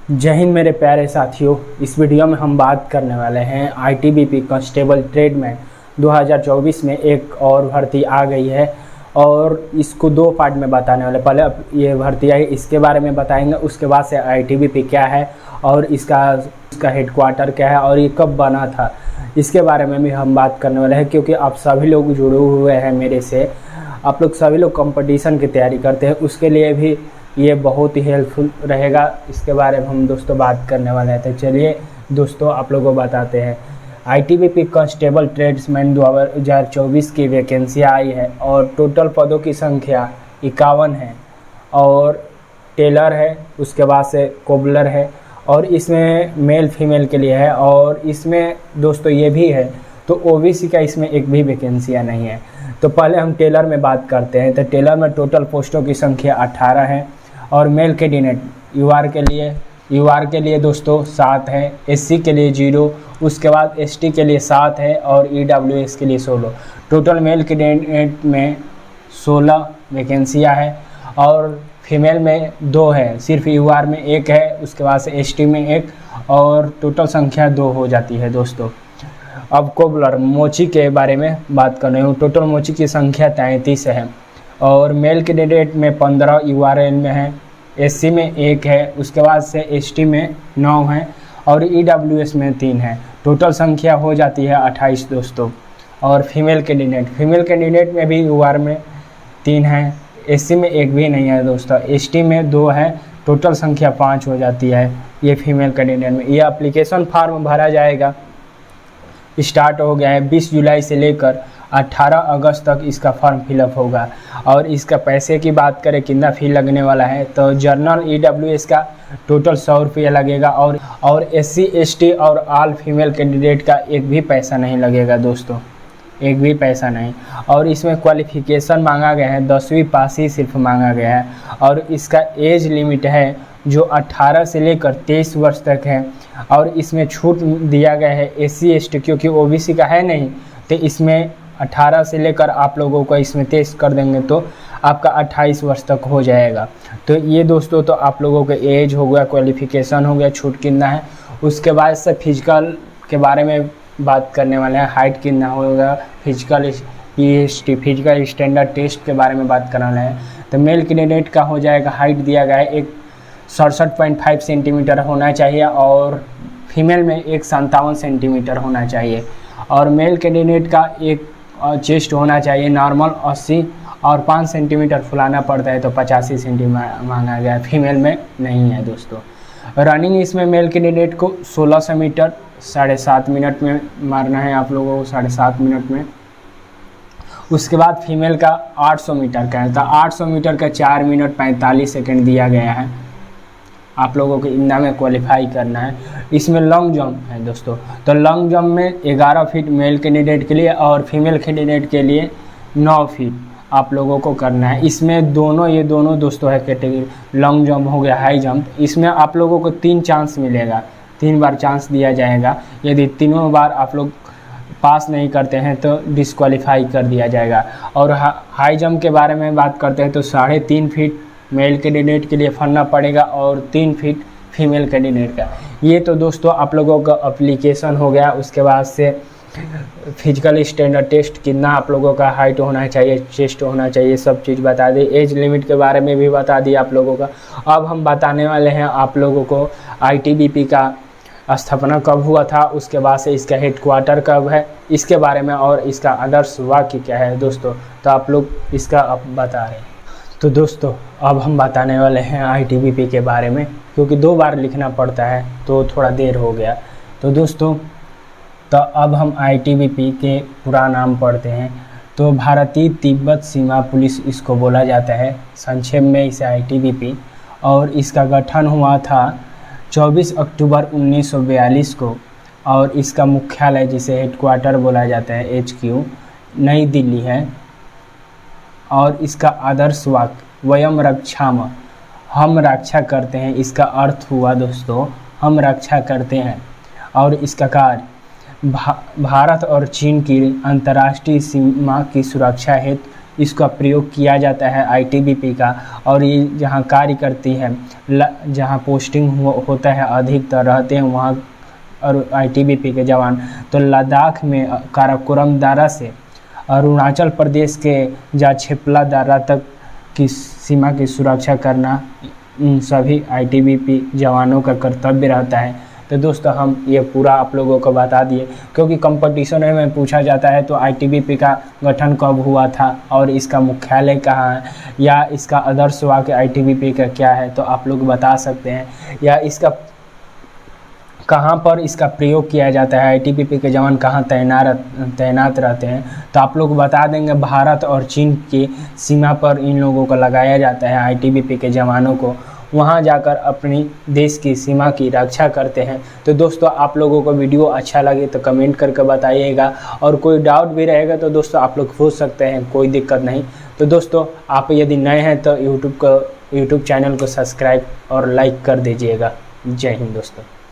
जय हिंद मेरे प्यारे साथियों। इस वीडियो में हम बात करने वाले हैं आईटीबीपी कांस्टेबल ट्रेडमैन 2024 में एक और भर्ती आ गई है और इसको दो पार्ट में बताने वाले। पहले ये भर्ती आई इसके बारे में बताएंगे, उसके बाद से आईटीबीपी क्या है और इसका हेडक्वार्टर क्या है और ये कब बना था, इसके बारे में भी हम बात करने वाले हैं। क्योंकि आप सभी लोग जुड़े हुए हैं मेरे से, आप लोग सभी लोग कंपटीशन की तैयारी करते हैं, उसके लिए भी ये बहुत ही हेल्पफुल रहेगा। इसके बारे में हम दोस्तों बात करने वाले हैं। तो चलिए दोस्तों आप लोगों को बताते हैं। आईटीबीपी कांस्टेबल ट्रेड्समैन 2024 की वैकेंसी आई है और टोटल पदों की संख्या 51 है और टेलर है, उसके बाद से कोबलर है और इसमें मेल फीमेल के लिए है। और इसमें दोस्तों ये भी है तो ओबीसी का इसमें एक भी वैकेंसियाँ नहीं है। तो पहले हम टेलर में बात करते हैं। तो टेलर में टोटल पोस्टों की संख्या 18 है और मेल कैंडिडेट यूआर के लिए दोस्तों 7 है, एससी के लिए 0, उसके बाद एसटी के लिए 7 है और ईडब्ल्यूएस के लिए 16। टोटल मेल कैंडिडेट में 16 वैकेंसियाँ है और फीमेल में 2 है, सिर्फ यूआर में 1 है, उसके बाद से एसटी में 1 और टोटल संख्या 2 हो जाती है दोस्तों। अब कोबलर मोची के बारे में बात कर रहे हूँ। टोटल मोची की संख्या 33 है और मेल कैंडिडेट में 15 यूआरएल में है, एससी में 1 है, उसके बाद से एसटी में 9 है और ईडब्ल्यूएस में 3 है। टोटल संख्या हो जाती है 28 दोस्तों। और फीमेल कैंडिडेट में भी यूआर में 3 है, एससी में 1 भी नहीं है दोस्तों, एसटी में 2 है। टोटल संख्या 5 हो जाती है ये फीमेल कैंडिडेट में। ये एप्लीकेशन फॉर्म भरा जाएगा, स्टार्ट हो गया है 20 जुलाई से लेकर 18 अगस्त तक इसका फॉर्म फिलअप होगा। और इसका पैसे की बात करें कितना फ़ी लगने वाला है तो जर्नल ईडब्ल्यूएस का टोटल 100 रुपया लगेगा और एससी एसटी और ऑल फीमेल कैंडिडेट का एक भी पैसा नहीं लगेगा दोस्तों, एक भी पैसा नहीं। और इसमें क्वालिफ़िकेशन मांगा गया है 10वीं पास ही सिर्फ मांगा गया है और इसका एज लिमिट है जो 18 से लेकर 23 वर्ष तक है। और इसमें छूट दिया गया है एससी एसटी, क्योंकि ओबीसी का है नहीं तो इसमें 18 से लेकर आप लोगों को इसमें 23 कर देंगे तो आपका 28 वर्ष तक हो जाएगा। तो ये दोस्तों तो आप लोगों का एज हो गया, क्वालिफ़िकेशन हो गया, छूट कितना है। उसके बाद से फिजिकल के बारे में बात करने वाले हैं, हाइट कितना होगा, फिजिकल स्टैंडर्ड टेस्ट के बारे में बात करने वाले हैं। तो मेल कैंडिडेट का हो जाएगा, हाइट दिया गया है एक 67.5 सेंटीमीटर होना चाहिए और फीमेल में 157 सेंटीमीटर होना चाहिए। और मेल कैंडिडेट का एक चेस्ट होना चाहिए नॉर्मल 80 और 5 सेंटीमीटर फुलाना पड़ता है तो 85 सेंटीमीटर मांगा गया है, फीमेल में नहीं है दोस्तों। रनिंग इसमें मेल कैंडिडेट को 1600 मीटर 7.5 मिनट में मारना है आप लोगों को, 7.5 मिनट में। उसके बाद फीमेल का 800 मीटर का है तो 800 मीटर का 4 मिनट 45 सेकेंड दिया गया है। आप लोगों को इतना में क्वालिफाई करना है। इसमें लॉन्ग जंप है दोस्तों, तो लॉन्ग जंप में 11 फीट मेल कैंडिडेट के लिए और फीमेल कैंडिडेट के लिए 9 फीट आप लोगों को करना है। इसमें ये दोनों दोस्तों है कैटेगरी। लॉन्ग जंप हो गया, हाई जंप, इसमें आप लोगों को 3 चांस मिलेगा, 3 बार चांस दिया जाएगा। यदि तीनों बार आप लोग पास नहीं करते हैं तो डिस्क्वालीफाई कर दिया जाएगा। और हाई जंप के बारे में बात करते हैं तो 3.5 फीट मेल कैंडिडेट के लिए फरना पड़ेगा और 3 फीट फीमेल कैंडिडेट का। ये तो दोस्तों आप लोगों का एप्लीकेशन हो गया। उसके बाद से फिजिकल स्टैंडर्ड टेस्ट कितना आप लोगों का हाइट होना चाहिए, चेस्ट होना चाहिए, सब चीज़ बता दी। एज लिमिट के बारे में भी बता दिया आप लोगों का। अब हम बताने वाले हैं आप लोगों को आईटीबीपी का स्थापना कब हुआ था, उसके बाद से इसका हेडक्वार्टर कब है, इसके बारे में और इसका आदर्श वाक्य क्या है दोस्तों। तो आप लोग इसका अब बता रहे हैं। तो दोस्तों अब हम बताने वाले हैं आईटीबीपी के बारे में, क्योंकि 2 बार लिखना पड़ता है तो थोड़ा देर हो गया। तो दोस्तों तो अब हम आईटीबीपी के पूरा नाम पढ़ते हैं। तो भारतीय तिब्बत सीमा पुलिस इसको बोला जाता है, संक्षेप में इसे आईटीबीपी। और इसका गठन हुआ था 24 अक्टूबर 1942 को और इसका मुख्यालय जिसे हेडक्वार्टर बोला जाता है एचक्यू नई दिल्ली है। और इसका आदर्श वाक्य वयम रक्षामः, हम रक्षा करते हैं, इसका अर्थ हुआ दोस्तों हम रक्षा करते हैं। और इसका कार्य भारत और चीन की अंतर्राष्ट्रीय सीमा की सुरक्षा हेतु इसका प्रयोग किया जाता है आईटीबीपी का। और ये जहाँ कार्य करती है, जहाँ पोस्टिंग होता है अधिकतर रहते हैं वहाँ और आईटीबीपी के जवान, तो लद्दाख में काराकोरम दारा से अरुणाचल प्रदेश के जाछेपला दारा तक की सीमा की सुरक्षा करना इन सभी आईटीबीपी जवानों का कर्तव्य रहता है। तो दोस्तों हम ये पूरा आप लोगों को बता दिए, क्योंकि कंपटीशन में पूछा जाता है तो आईटीबीपी का गठन कब हुआ था और इसका मुख्यालय कहाँ है, या इसका आदर्श वाक्य आईटीबीपी का क्या है, तो आप लोग बता सकते हैं, या इसका कहाँ पर इसका प्रयोग किया जाता है, आईटीबीपी के जवान कहाँ तैनात रहते हैं, तो आप लोग बता देंगे भारत और चीन की सीमा पर इन लोगों को लगाया जाता है। आईटीबीपी के जवानों को वहाँ जाकर अपनी देश की सीमा की रक्षा करते हैं। तो दोस्तों आप लोगों को वीडियो अच्छा लगे तो कमेंट करके बताइएगा, और कोई डाउट भी रहेगा तो दोस्तों आप लोग पूछ सकते हैं, कोई दिक्कत नहीं। तो दोस्तों आप यदि नए हैं तो यूट्यूब चैनल को सब्सक्राइब और लाइक कर दीजिएगा। जय हिंद दोस्तों।